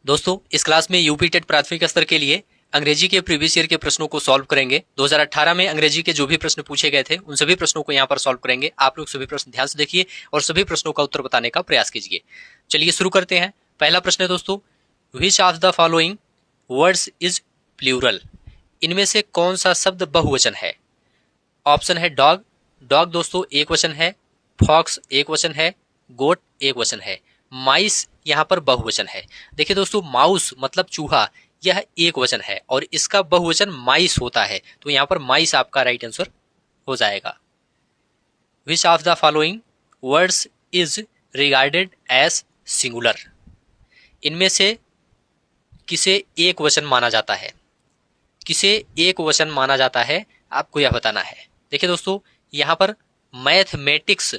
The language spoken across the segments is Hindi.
दोस्तों, इस क्लास में यूपी टेट प्राथमिक स्तर के लिए अंग्रेजी के प्रीवियस ईयर के प्रश्नों को सॉल्व करेंगे। 2018 में अंग्रेजी के जो भी प्रश्न पूछे गए थे उन सभी प्रश्नों को यहाँ पर सॉल्व करेंगे। आप लोग सभी प्रश्न ध्यान से देखिए और सभी प्रश्नों का उत्तर बताने का प्रयास कीजिए। चलिए शुरू करते हैं। पहला प्रश्न है दोस्तों, which of the following words is plural? इनमें से कौन सा शब्द बहुवचन है? ऑप्शन है डॉग, डॉग दोस्तों एक वचन है। फॉक्स एक वचन है। गोट एक वचन है। माइस यहाँ पर बहुवचन है। देखिए दोस्तों, माउस मतलब चूहा, यह एक वचन है और इसका बहुवचन माइस होता है, तो यहाँ पर माइस आपका राइट आंसर हो जाएगा। Which of the following words is regarded as singular? इनमें से किसे एक वचन माना जाता है? किसे एक वचन माना जाता है, आपको यह बताना है। देखिए दोस्तों, यहाँ पर मैथमेटिक्स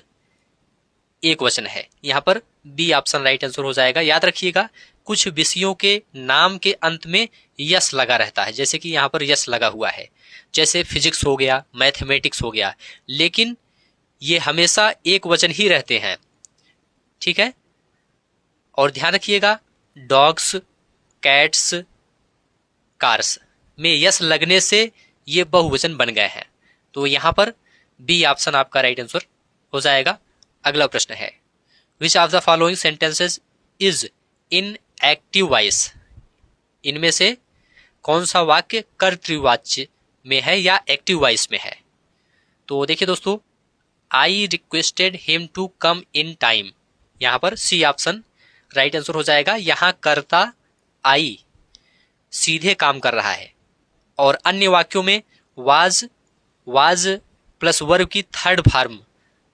एक वचन है, यहाँ पर बी ऑप्शन राइट आंसर हो जाएगा। याद रखिएगा, कुछ विषयों के नाम के अंत में यस लगा रहता है, जैसे कि यहाँ पर यस लगा हुआ है, जैसे फिजिक्स हो गया, मैथमेटिक्स हो गया, लेकिन ये हमेशा एक वचन ही रहते हैं, ठीक है। और ध्यान रखिएगा, डॉग्स, कैट्स, कार्स में यस लगने से ये बहुवचन बन गए हैं, तो यहाँ पर बी ऑप्शन आपका राइट आंसर हो जाएगा। अगला प्रश्न है, विच of the following sentences is in active voice? इनमें से कौन सा वाक्य कर्तृवाच्य में है या एक्टिव वॉइस में है? तो देखिए दोस्तों, I requested him to come in time, यहाँ पर सी ऑप्शन राइट आंसर हो जाएगा। यहाँ कर्ता आई सीधे काम कर रहा है और अन्य वाक्यों में वाज प्लस वर्ब की थर्ड फॉर्म,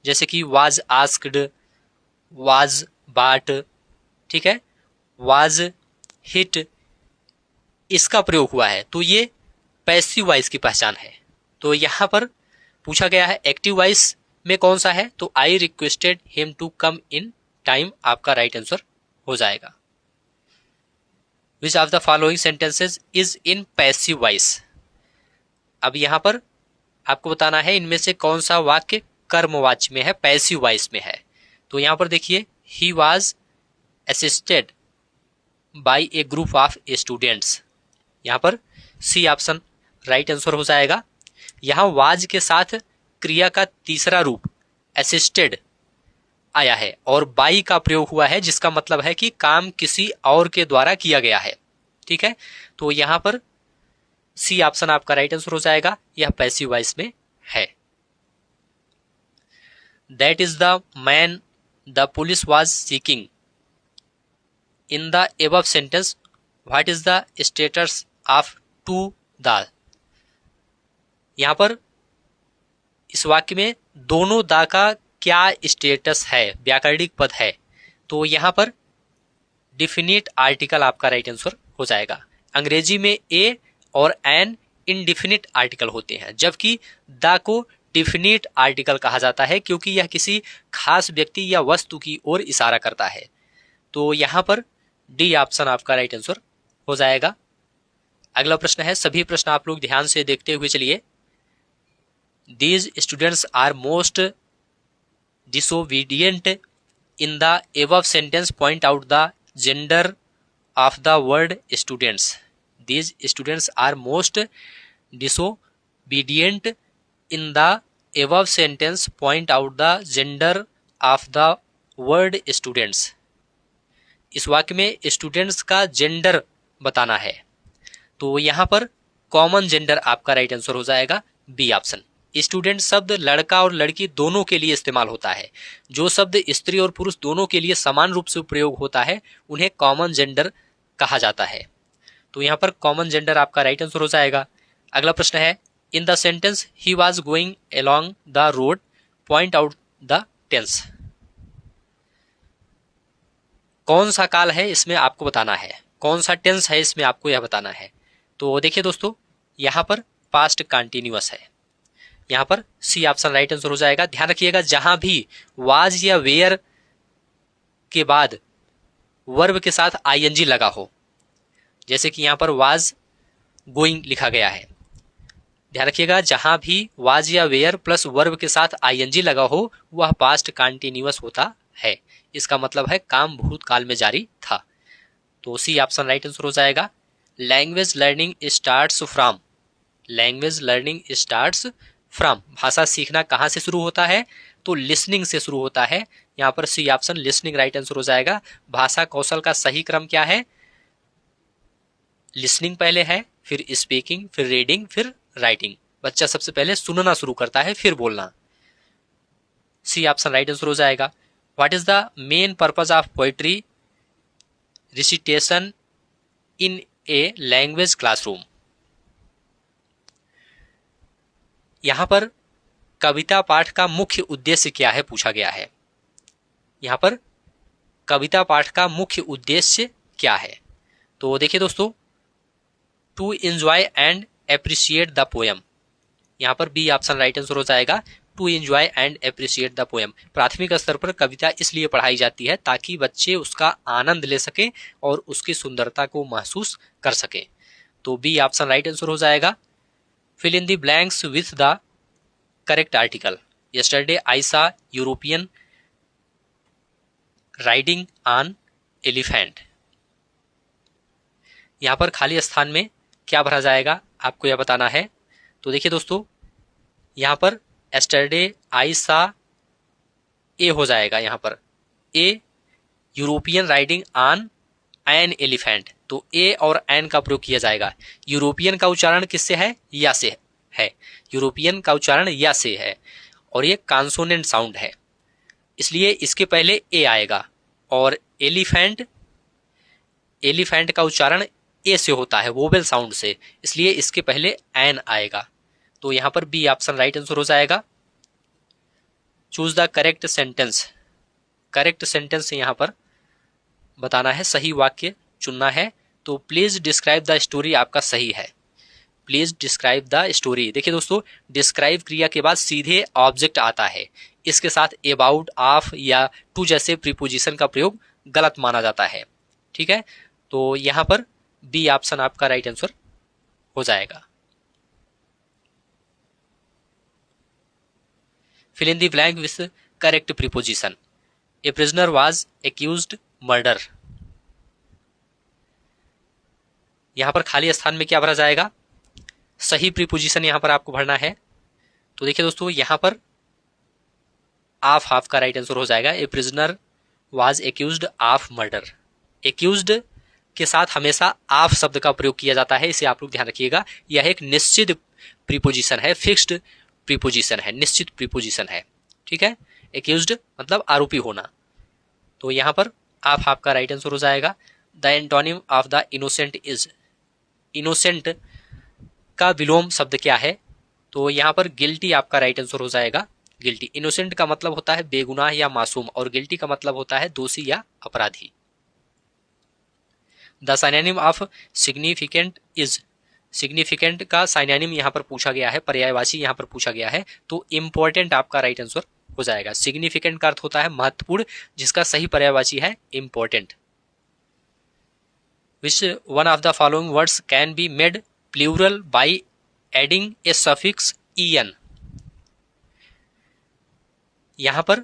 जैसे कि वाज आस्क्ड, वाज बाट, ठीक है, वाज हिट, इसका प्रयोग हुआ है, तो ये पैसिव वॉइस की पहचान है। तो यहाँ पर पूछा गया है एक्टिव वॉइस में कौन सा है, तो I requested him to come in time आपका राइट आंसर हो जाएगा। Which of the following sentences is in passive voice? अब यहाँ पर आपको बताना है इनमें से कौन सा वाक्य कर्मवाच्य में है, पैसिव वॉइस में है। तो यहाँ पर देखिए, he was assisted by A group of students, यहाँ पर सी ऑप्शन राइट आंसर हो जाएगा। यहाँ वाज के साथ क्रिया का तीसरा रूप असिस्टेड आया है और बाई का प्रयोग हुआ है, जिसका मतलब है कि काम किसी और के द्वारा किया गया है, ठीक है। तो यहाँ पर सी ऑप्शन आपका राइट आंसर हो जाएगा, यह पैसिव वॉइस में है। That is the man the police was seeking. In the above sentence what is the status of to the? यहां पर इस वाक्य में दोनों द का क्या स्टेटस है, व्याकरणिक पद है, तो यहां पर डिफिनिट आर्टिकल आपका राइट आंसर हो जाएगा। अंग्रेजी में ए और एन इनडिफिनिट आर्टिकल होते हैं, जबकि द को डिफिनिट आर्टिकल कहा जाता है, क्योंकि यह किसी खास व्यक्ति या वस्तु की ओर इशारा करता है। तो यहां पर डी ऑप्शन आपका राइट आंसर हो जाएगा। अगला प्रश्न है, सभी प्रश्न आप लोग ध्यान से देखते हुए चलिए। These students are most disobedient in the above sentence, point out the gender of the word students. These students are most disobedient in the above sentence, point out the gender of the word students. इस वाक्य में स्टूडेंट्स का जेंडर बताना है, तो यहाँ पर कॉमन जेंडर आपका राइट आंसर हो जाएगा, बी ऑप्शन। स्टूडेंट शब्द लड़का और लड़की दोनों के लिए इस्तेमाल होता है। जो शब्द स्त्री और पुरुष दोनों के लिए समान रूप से प्रयोग होता है उन्हें कॉमन जेंडर कहा जाता है, तो यहाँ पर कॉमन जेंडर आपका राइट आंसर हो जाएगा। अगला प्रश्न है, in the sentence he was going along the road, point out the tense. कौन सा काल है इसमें आपको बताना है, कौन सा टेंस है इसमें आपको यह बताना है। तो देखिए दोस्तों, यहाँ पर पास्ट कंटिन्यूअस है, यहाँ पर सी ऑप्शन राइट आंसर हो जाएगा। ध्यान रखिएगा, जहां भी वाज या वेयर के बाद वर्ब के साथ आईएनजी लगा हो, जैसे कि यहाँ पर वाज गोइंग लिखा गया है, ध्यान रखिएगा, जहां भी वाज या वेयर प्लस वर्ब के साथ आईएनजी लगा हो वह पास्ट कंटिन्यूअस होता है। इसका मतलब है काम भूतकाल में जारी था। तो सी ऑप्शन राइट आंसर हो जाएगा। Language learning starts from, language learning starts from, भाषा सीखना कहाँ से शुरू होता है? तो लिसनिंग से शुरू होता है। यहाँ पर C option listening right answer हो जाएगा। भाषा कौशल का सही क्रम क्या है? लिसनिंग पहले है, फिर स्पीकिंग, फिर रीडिंग, फिर राइटिंग। बच्चा सबसे पहले सुनना शुरू करता है, फिर बोलना। सी ऑप्शन राइट आंसर हो जाएगा। What is the main purpose of poetry recitation in a language classroom? यहां पर कविता पाठ का मुख्य उद्देश्य क्या है पूछा गया है। यहां पर कविता पाठ का मुख्य उद्देश्य क्या है? तो देखिए दोस्तों, to enjoy and appreciate the poem, यहां पर बी ऑप्शन राइट आंसर हो जाएगा। To enjoy and appreciate the poem, प्राथमिक स्तर पर कविता इसलिए पढ़ाई जाती है ताकि बच्चे उसका आनंद ले सकें और उसकी सुंदरता को महसूस कर सकें। तो बी ऑप्शन राइट आंसर हो जाएगा। Fill in the blanks with the correct article. Yesterday I saw European riding on elephant. यहां पर खाली स्थान में क्या भरा जाएगा आपको यह बताना है। तो देखिए दोस्तों, यहां पर एस्टरडे आई सा ए हो जाएगा। यहां पर a European riding on an elephant, तो ए और एन का प्रयोग किया जाएगा। यूरोपियन का उच्चारण किससे है? या से है। यूरोपियन का उच्चारण या से है और ये कॉन्सोनेंट साउंड है, इसलिए इसके पहले ए आएगा। और एलिफेंट, एलिफेंट का उच्चारण ए से होता है, वोवेल साउंड से, इसलिए इसके पहले एन आएगा। तो यहां पर बी ऑप्शन राइट आंसर हो जाएगा। Choose the correct sentence, correct sentence यहां पर बताना है, सही वाक्य चुनना है। तो प्लीज डिस्क्राइब द स्टोरी आपका सही है। Please describe the story. देखिए दोस्तों, डिस्क्राइब क्रिया के बाद सीधे ऑब्जेक्ट आता है, इसके साथ अबाउट, ऑफ या टू जैसे प्रीपोजिशन का प्रयोग गलत माना जाता है। ठीक है, तो यहां पर बी ऑप्शन आपका राइट आंसर हो जाएगा। Fill in the blank with correct preposition. A prisoner was accused murder. यहां पर खाली स्थान में क्या भरा जाएगा? सही प्रीपोजिशन यहां पर आपको भरना है। तो देखिए दोस्तों, यहां पर ऑफ का राइट आंसर हो जाएगा। ए prisoner was accused of murder. Accused के साथ हमेशा ऑफ शब्द का प्रयोग किया जाता है, इसे आप लोग ध्यान रखिएगा। यह एक निश्चित प्रीपोजिशन है, फिक्स्ड प्रीपोजिशन है, निश्चित प्रीपोजिशन है। ठीक है, एक्यूज्ड मतलब आरोपी होना। तो यहां पर ऑफ आपका राइट आंसर हो जाएगा। The antonym of the innocent is, innocent का विलोम शब्द क्या है? तो यहां पर गिल्टी आपका राइट आंसर हो जाएगा। गिल्टी, इनोसेंट का मतलब होता है बेगुनाह या मासूम, और गिल्टी का मतलब होता है दोषी या अपराधी। The synonym of significant is, significant का साइनोनिम यहां पर पूछा गया है, पर्यायवाची यहां पर पूछा गया है। तो इंपॉर्टेंट आपका राइट आंसर हो जाएगा। सिग्निफिकेंट का अर्थ होता है महत्वपूर्ण, जिसका सही पर्यायवाची है important. Which one of the following words can be made plural by adding a suffix en। यहां पर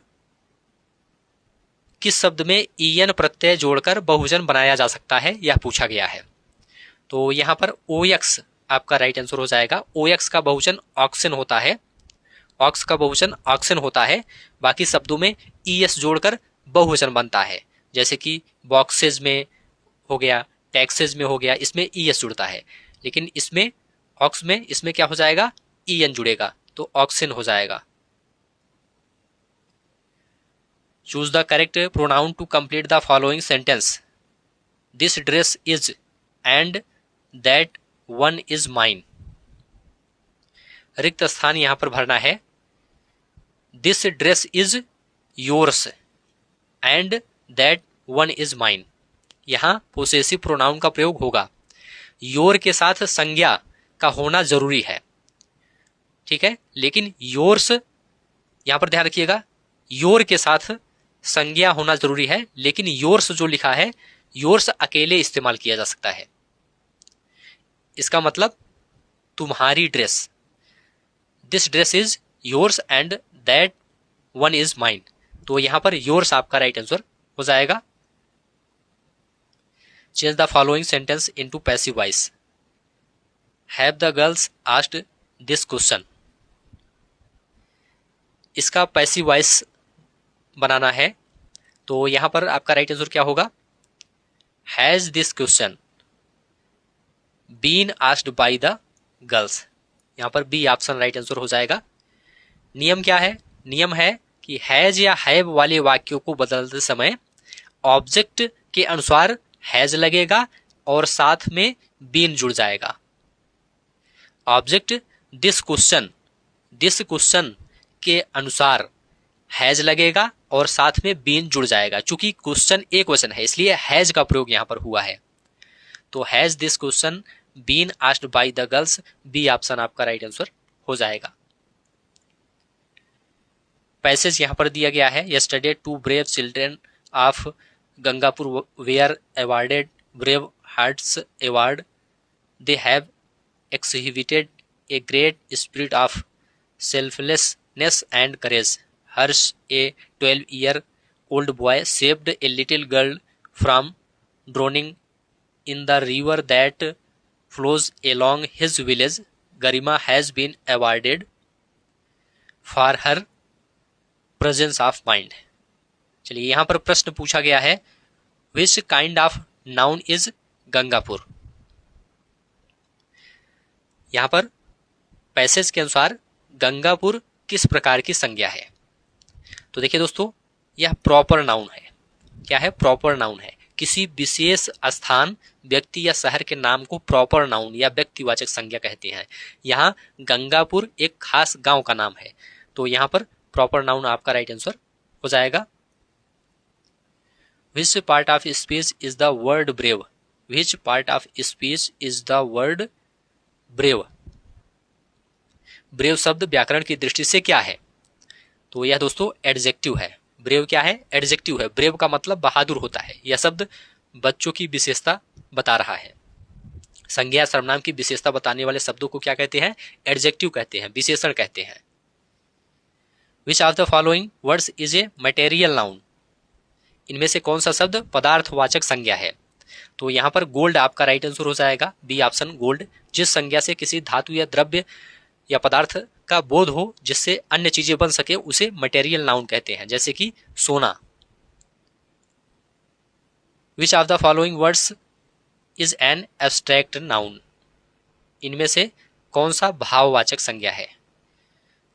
किस शब्द में en प्रत्यय जोड़कर बहुवचन बनाया जा सकता है, यह पूछा गया है। तो यहां पर ox आपका राइट आंसर हो जाएगा। ox का बहुवचन ऑक्सन होता है, ऑक्स का बहुवचन ऑक्सन होता है। बाकी शब्दों में es जोड़कर बहुवचन बनता है, जैसे कि बॉक्सेज में हो गया, टैक्सेज में हो गया, इसमें es जुड़ता है। लेकिन इसमें ऑक्स में, इसमें क्या हो जाएगा? en जुड़ेगा, तो ऑक्सन हो जाएगा। Choose the correct pronoun to complete the following sentence. This dress is and that one is mine. रिक्त स्थान यहां पर भरना है। This dress is yours and that one is mine. यहां पोसेसिव प्रोनाउन का प्रयोग होगा। योर के साथ संज्ञा का होना जरूरी है, ठीक है, लेकिन योर्स, यहां पर ध्यान रखिएगा, योर के साथ संज्ञा होना जरूरी है, लेकिन योर्स जो लिखा है, योर्स अकेले इस्तेमाल किया जा सकता है। इसका मतलब तुम्हारी dress, this dress is yours and that one is mine. तो यहां पर योर्स आपका राइट आंसर हो जाएगा। Change the following sentence into passive voice. Have the girls asked this question. इसका पैसिव वॉइस बनाना है, तो यहां पर आपका राइट आंसर क्या होगा? Has this question been asked by the girls. यहां पर बी ऑप्शन राइट आंसर हो जाएगा। नियम क्या है? नियम है कि हैज या हैव वाले वाक्यों को बदलते समय ऑब्जेक्ट के अनुसार हैज लगेगा और साथ में बीन जुड़ जाएगा। ऑब्जेक्ट दिस क्वेश्चन के अनुसार हैज लगेगा और साथ में बीन जुड़ जाएगा। चूंकि क्वेश्चन एक वचन है इसलिए हैज का प्रयोग यहां पर हुआ है। तो has this question been asked by the girls, B option आपका राइट आंसर हो जाएगा। पैसेज यहां पर दिया गया है, yesterday two brave children of Gangapur were awarded brave hearts award. They have exhibited a great spirit of selflessness and courage. Harsh, a 12-year-old boy, saved a little girl from drowning in the river that flows along his village. Garima has been awarded for her presence of mind. चलिए यहाँ पर प्रश्न पूछा गया है, which kind of noun is Gangapur. यहां पर पैसेज के अनुसार गंगापुर किस प्रकार की संज्ञा है? तो देखिए दोस्तों, यह प्रॉपर नाउन है। क्या है? प्रॉपर नाउन है। किसी विशेष स्थान, व्यक्ति या शहर के नाम को प्रॉपर नाउन या व्यक्तिवाचक संज्ञा कहते हैं। यहां गंगापुर एक खास गांव का नाम है, तो यहां पर प्रॉपर नाउन आपका राइट आंसर हो जाएगा। Which part of speech is the word brave? Which part of speech is the word brave? Brave शब्द व्याकरण की दृष्टि से क्या है? तो यह दोस्तों एडजेक्टिव है। ब्रेव क्या है? एडजेक्टिव है। ब्रेव का मतलब बहादुर होता है। यह शब्द बच्चों की विशेषता बता रहा है। संज्ञा सर्वनाम की विशेषता बताने वाले शब्दों को क्या कहते हैं? एडजेक्टिव कहते हैं, विशेषण कहते हैं। Which of the following words is a material noun? इनमें से कौन सा शब्द पदार्थवाचक संज्ञा है? तो यहां पर गोल्ड आपका राइट आंसर हो जाएगा, बी ऑप्शन गोल्ड। जिस संज्ञा से किसी धातु या द्रव्य या पदार्थ का बोध हो जिससे अन्य चीजें बन सके उसे मटेरियल नाउन कहते हैं, जैसे कि सोना। विच of the following words is an abstract noun? इनमें से कौन सा भाववाचक संज्ञा है?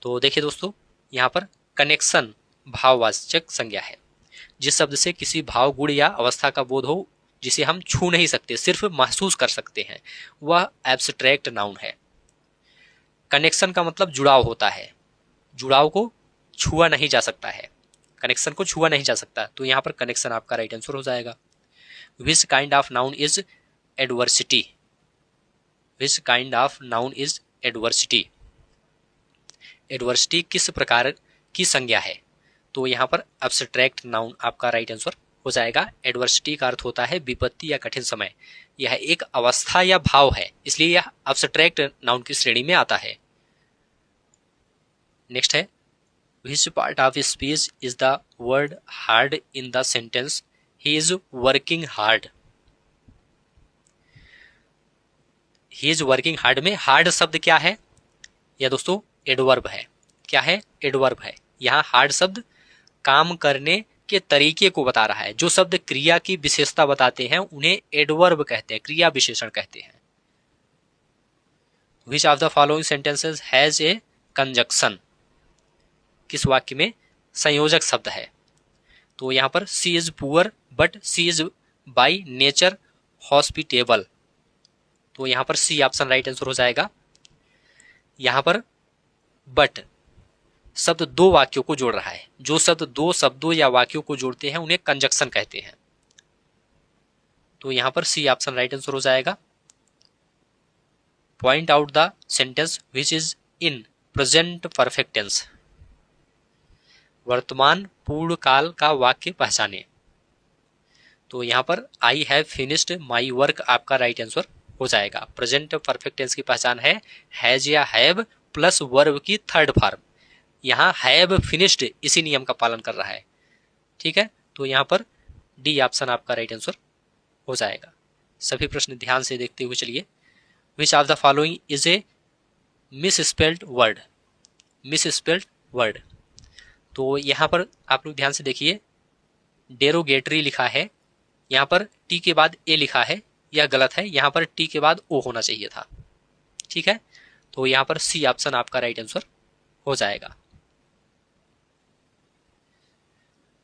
तो देखिए दोस्तों, यहां पर कनेक्शन भाववाचक संज्ञा है। जिस शब्द से किसी भाव, गुण या अवस्था का बोध हो जिसे हम छू नहीं सकते, सिर्फ महसूस कर सकते हैं, वह एब्स्ट्रैक्ट नाउन है। कनेक्शन का मतलब जुड़ाव होता है। जुड़ाव को छुआ नहीं जा सकता है, कनेक्शन को छुआ नहीं जा सकता, तो यहां पर कनेक्शन आपका राइट आंसर हो जाएगा। Which kind of noun is adversity? Which kind of noun is adversity? Adversity किस प्रकार की संज्ञा है? तो यहां पर एब्स्ट्रैक्ट नाउन आपका राइट आंसर हो जाएगा। एडवर्सिटी का अर्थ होता है विपत्ति या कठिन समय। यह एक अवस्था या भाव है, इसलिए यह एब्स्ट्रैक्ट नाउन की श्रेणी में आता है। नेक्स्ट है, which part of speech is the word hard in the sentence he is working hard? He is working hard में हार्ड शब्द क्या है? यह दोस्तों एडवर्ब है। क्या है? एडवर्ब है। यहाँ हार्ड शब्द काम करने के तरीके को बता रहा है। जो शब्द क्रिया की विशेषता बताते हैं उन्हें एडवर्ब कहते हैं, क्रिया विशेषण कहते हैं। Which of the following sentences has a conjunction? किस वाक्य में संयोजक शब्द है? तो यहां पर she is poor but she is by nature hospitable. तो यहां पर सी ऑप्शन राइट आंसर हो जाएगा। यहां पर बट शब्द दो वाक्यों को जोड़ रहा है। जो शब्द दो शब्दों या वाक्यों को जोड़ते हैं उन्हें कंजक्शन कहते हैं। तो यहां पर सी ऑप्शन राइट आंसर हो जाएगा। Point out the sentence which is in present perfect tense. वर्तमान पूर्ण काल का वाक्य पहचाने। तो यहां पर I have finished my work आपका राइट आंसर हो जाएगा। प्रेजेंट परफेक्ट टेंस की पहचान है हैज या हैव प्लस वर्ब की थर्ड फॉर्म। यहाँ हैव फिनिश्ड इसी नियम का पालन कर रहा है। ठीक है, तो यहाँ पर डी ऑप्शन आपका राइट आंसर हो जाएगा। सभी प्रश्न ध्यान से देखते हुए चलिए। विच of the following is a misspelled word, misspelled word. तो यहाँ पर आप लोग ध्यान से देखिए, डेरोगेटरी लिखा है, यहाँ पर टी के बाद ए लिखा है, यह गलत है, यहाँ पर टी के बाद ओ होना चाहिए था। ठीक है, तो यहाँ पर सी ऑप्शन आपका राइट आंसर हो जाएगा।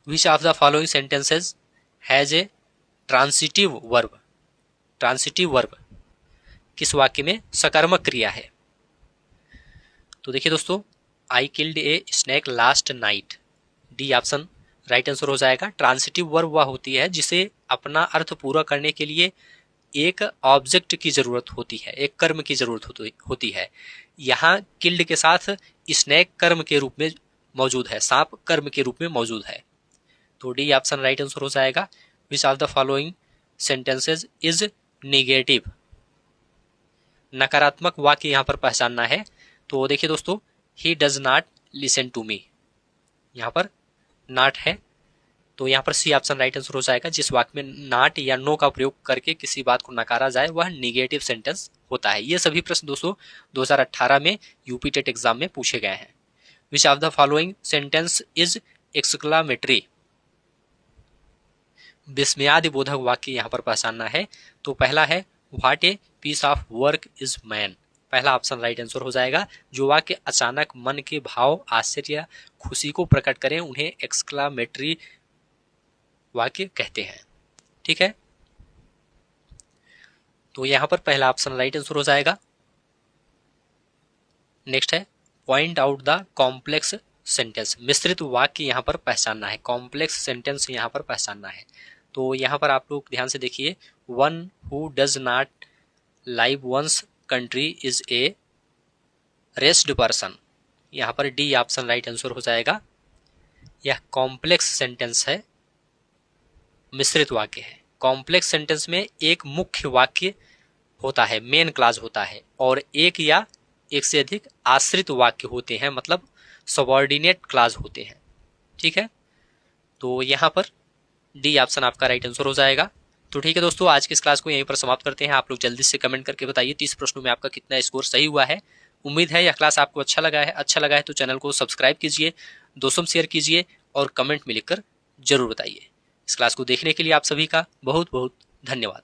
Which of the following sentences has a transitive verb, transitive verb किस वाक्य में सकर्मक क्रिया है? तो देखिए दोस्तों, I killed a snake last night, D option right answer हो जाएगा। ट्रांसिटिव वर्ब वह होती है जिसे अपना अर्थ पूरा करने के लिए एक ऑब्जेक्ट की जरूरत होती है, एक कर्म की जरूरत होती है। यहाँ किल्ड के साथ स्नेक कर्म के रूप में मौजूद है, सांप कर्म के रूप में मौजूद है, तो डी ऑप्शन राइट आंसर हो जाएगा। Which of the following sentences is negative, नकारात्मक वाक्य यहाँ पर पहचानना है। तो देखिए दोस्तों, he does not listen to me, यहाँ पर नॉट है, तो यहाँ पर सी ऑप्शन राइट आंसर हो जाएगा। जिस वाक्य में नॉट या नो का प्रयोग करके किसी बात को नकारा जाए वह निगेटिव सेंटेंस होता है। ये सभी प्रश्न दोस्तों 2018 में यूपी टेट एग्जाम में पूछे गए हैं। Which of the following sentence is exclamatory, विस्मयादि बोधक वाक्य यहाँ पर पहचानना है। तो पहला है what a piece of work is man, पहला ऑप्शन राइट आंसर हो जाएगा। जो वाक्य अचानक मन के भाव, आश्चर्य, खुशी को प्रकट करें उन्हें एक्सक्लामेटरी वाक्य कहते हैं। ठीक है, तो यहां पर पहला ऑप्शन राइट आंसर हो जाएगा। नेक्स्ट है point out the complex sentence, मिश्रित वाक्य यहां पर पहचानना है, कॉम्प्लेक्स सेंटेंस यहां पर पहचानना है। तो यहां पर आप लोग ध्यान से देखिए, one who does not live once country is a raced person, यहां पर डी ऑप्शन राइट आंसर हो जाएगा। यह कॉम्प्लेक्स सेंटेंस है, मिश्रित वाक्य है। कॉम्प्लेक्स सेंटेंस में एक मुख्य वाक्य होता है, मेन क्लॉज होता है, और एक या एक से अधिक आश्रित वाक्य होते हैं, मतलब सबऑर्डिनेट क्लॉज होते हैं। ठीक है, तो यहां पर डी ऑप्शन आपका राइट आंसर हो जाएगा। तो ठीक है दोस्तों, आज की इस क्लास को यहीं पर समाप्त करते हैं। आप लोग जल्दी से कमेंट करके बताइए 30 प्रश्नों में आपका कितना स्कोर सही हुआ है। उम्मीद है यह क्लास आपको अच्छा लगा है। अच्छा लगा है तो चैनल को सब्सक्राइब कीजिए, दोस्तों में शेयर कीजिए और कमेंट में लिखकर जरूर बताइए। इस क्लास को देखने के लिए आप सभी का बहुत बहुत धन्यवाद।